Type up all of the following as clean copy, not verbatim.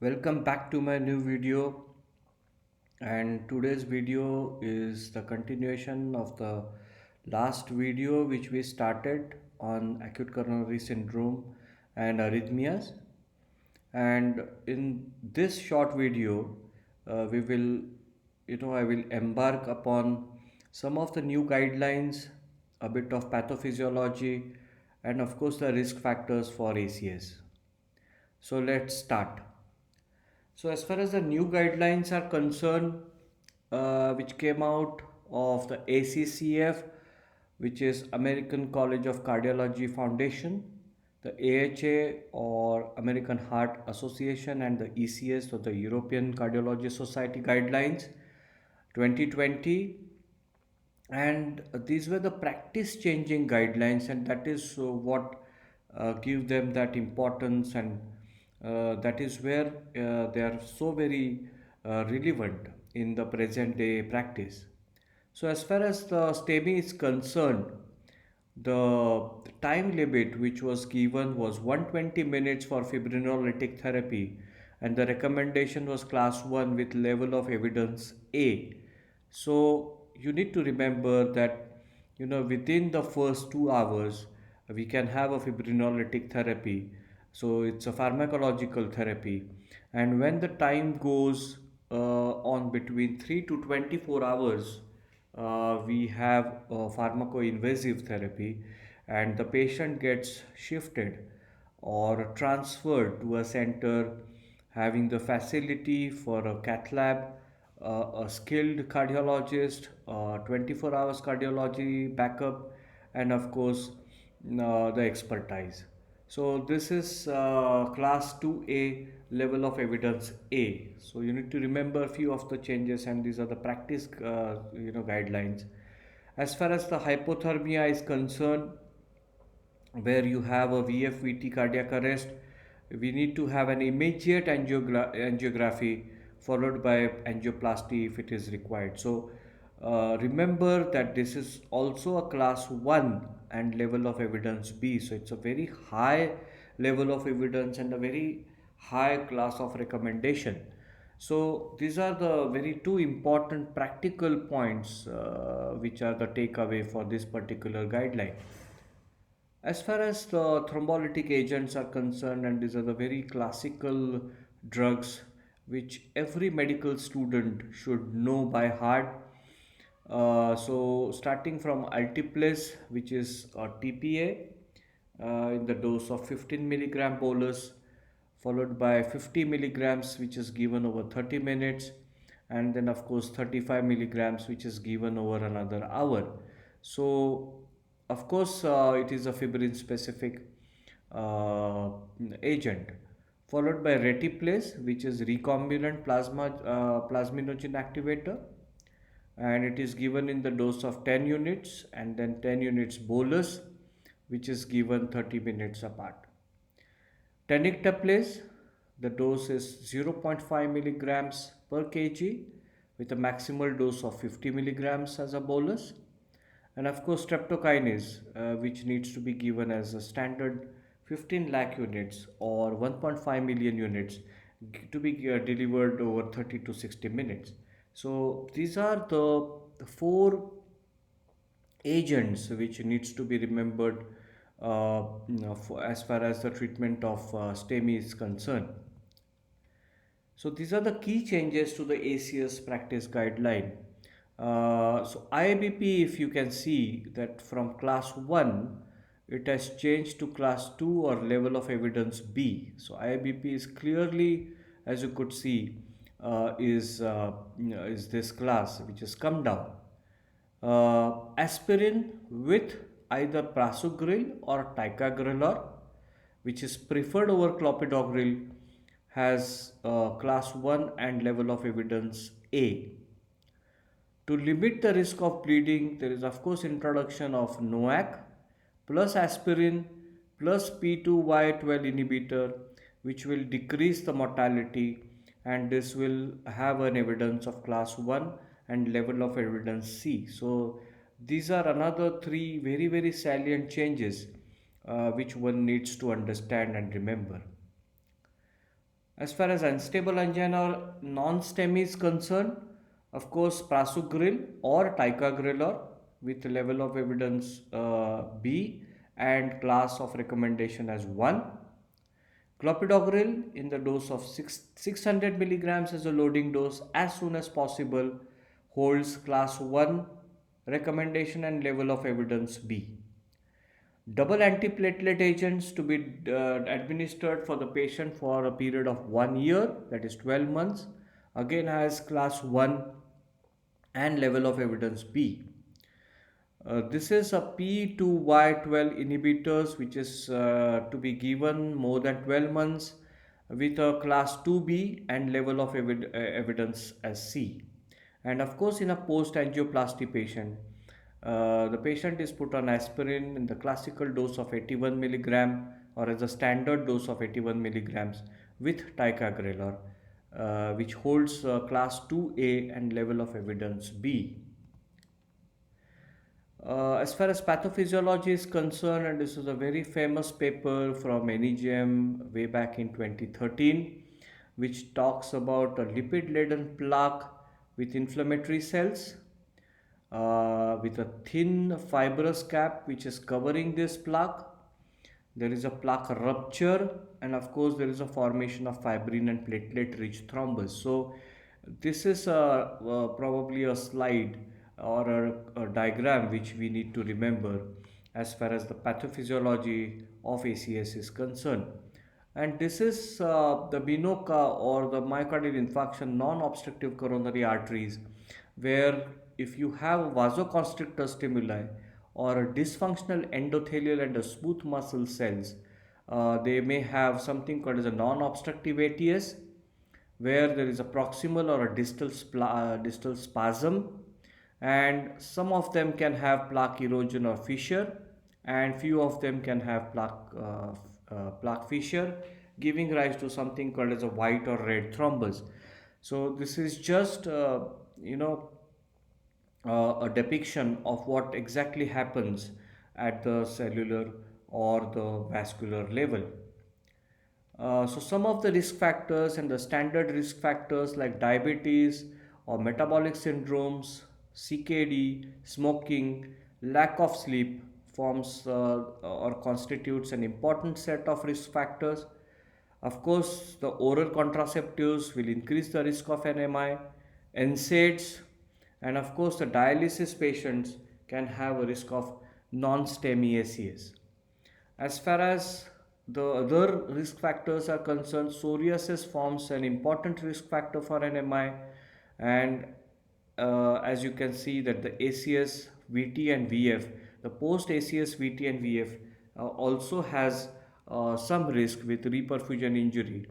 Welcome back to my new video, and today's video is the continuation of the last video which we started on acute coronary syndrome and arrhythmias. And in this short video, we will I will embark upon some of the new guidelines, a bit of pathophysiology, and of course the risk factors for ACS. So let's start. So, as far as the new guidelines are concerned, which came out of the ACCF, which is American College of Cardiology Foundation, the AHA or American Heart Association, and the ECS or the European Cardiology Society guidelines 2020, and these were the practice changing guidelines, and that is what give them that importance, and that is where they are so very relevant in the present day practice. So as far as the STEMI is concerned, the time limit which was given was 120 minutes for fibrinolytic therapy, and the recommendation was class 1 with level of evidence A. So you need to remember that within the first 2 hours we can have a fibrinolytic therapy. So it's a pharmacological therapy, and when the time goes on between 3 to 24 hours, we have pharmacoinvasive therapy, and the patient gets shifted or transferred to a center having the facility for a cath lab, a skilled cardiologist, 24 hours cardiology backup, and of course the expertise. So this is class 2A, level of evidence A. So you need to remember a few of the changes, and these are the practice guidelines. As far as the hypothermia is concerned, where you have a VFVT cardiac arrest, we need to have an immediate angiography followed by angioplasty if it is required. So remember that this is also a class 1 and level of evidence B. So it's a very high level of evidence and a very high class of recommendation. So these are the very two important practical points which are the takeaway for this particular guideline. As far as the thrombolytic agents are concerned, and these are the very classical drugs which every medical student should know by heart. So, starting from Altiplase, which is a TPA, in the dose of 15 milligram bolus, followed by 50 milligrams, which is given over 30 minutes, and then, of course, 35 milligrams, which is given over another hour. So, of course, it is a fibrin specific uh, agent, followed by Retiplase, which is recombinant plasminogen activator, and it is given in the dose of 10 units and then 10 units bolus, which is given 30 minutes apart. Tenecteplase, the dose is 0.5 milligrams per kg with a maximal dose of 50 milligrams as a bolus. And of course, streptokinase, which needs to be given as a standard 15 lakh units or 1.5 million units to be delivered over 30 to 60 minutes. So these are the four agents which needs to be remembered as far as the treatment of STEMI is concerned. So these are the key changes to the ACS practice guideline. So IABP, if you can see that from class 1, it has changed to class 2 or level of evidence B. So IABP is clearly, as you could see, is this class which has come down. Aspirin with either prasugrel or ticagrelor, which is preferred over clopidogrel, has class 1 and level of evidence A. To limit the risk of bleeding, there is of course introduction of NOAC plus aspirin plus P2Y12 inhibitor, which will decrease the mortality, and this will have an evidence of class 1 and level of evidence C. So these are another three very salient changes which one needs to understand and remember. As far as unstable angina or non-STEMI is concerned, of course, prasugrel or ticagrelor with level of evidence B and class of recommendation as 1. Clopidogrel in the dose of 600 milligrams as a loading dose as soon as possible holds class 1 recommendation and level of evidence B. Double antiplatelet agents to be administered for the patient for a period of 1 year, that is 12 months, again has class 1 and level of evidence B. This is a P2Y12 inhibitors which is to be given more than 12 months with a class 2B and level of evidence as C. And of course, in a post angioplasty patient, the patient is put on aspirin in the classical dose of 81 milligram or as a standard dose of 81 milligrams with ticagrelor, which holds class 2A and level of evidence B. As far as pathophysiology is concerned, and this is a very famous paper from NEGM way back in 2013, which talks about a lipid-laden plaque with inflammatory cells, with a thin fibrous cap which is covering this plaque. There is a plaque rupture, and of course, there is a formation of fibrin and platelet-rich thrombus. So, this is probably a slide or a diagram which we need to remember as far as the pathophysiology of ACS is concerned. And this is the BINOCA or the myocardial infarction non-obstructive coronary arteries, where if you have vasoconstrictor stimuli or a dysfunctional endothelial and a smooth muscle cells, they may have something called as a non-obstructive ATS, where there is a proximal or a distal spasm, and some of them can have plaque erosion or fissure, and few of them can have plaque fissure, giving rise to something called as a white or red thrombus. So this is just you know a depiction of what exactly happens at the cellular or the vascular level. So some of the risk factors and the standard risk factors like diabetes or metabolic syndromes, CKD, smoking, lack of sleep forms or constitutes an important set of risk factors. Of course, the oral contraceptives will increase the risk of NMI, NSAIDs, and of course the dialysis patients can have a risk of non-STEMI ACS. As far as the other risk factors are concerned, psoriasis forms an important risk factor for NMI, and as you can see that the ACS, VT and VF, the post ACS, VT and VF also has some risk with reperfusion injury,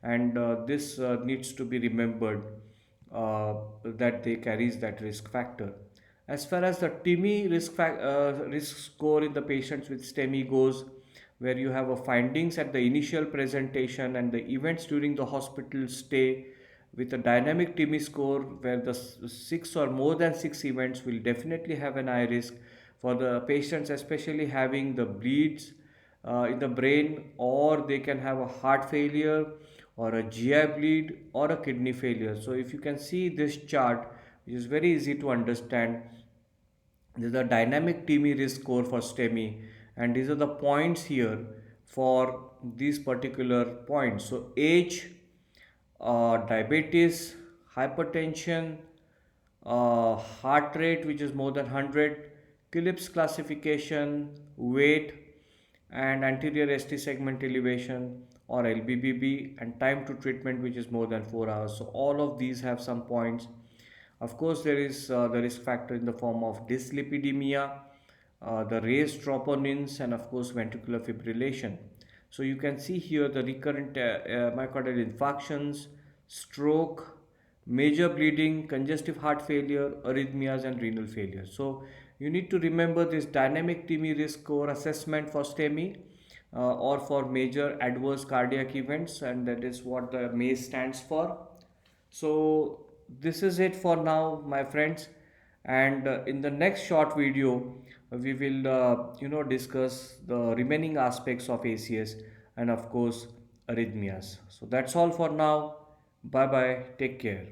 and this needs to be remembered that they carries that risk factor. As far as the TIMI risk score in the patients with STEMI goes, where you have a findings at the initial presentation and the events during the hospital stay with a dynamic TIMI score, where the six or more than six events will definitely have an high risk for the patients, especially having the bleeds in the brain, or they can have a heart failure or a GI bleed or a kidney failure. So if you can see this chart, which is very easy to understand, this is the dynamic TIMI risk score for STEMI, and these are the points here for these particular points. So age, diabetes, hypertension, heart rate which is more than 100, Phillips classification, weight, and anterior ST segment elevation or LBBB, and time to treatment which is more than 4 hours. So all of these have some points. Of course, there is the risk factor in the form of dyslipidemia, the raised troponins, and of course ventricular fibrillation. So you can see here the recurrent myocardial infarctions, stroke, major bleeding, congestive heart failure, arrhythmias, and renal failure. So you need to remember this dynamic TIMI risk score assessment for STEMI or for major adverse cardiac events, and that is what the MACE stands for. So this is it for now, my friends, and in the next short video we will discuss the remaining aspects of ACS, and of course arrhythmias. So that's all for now. Bye bye. Take care.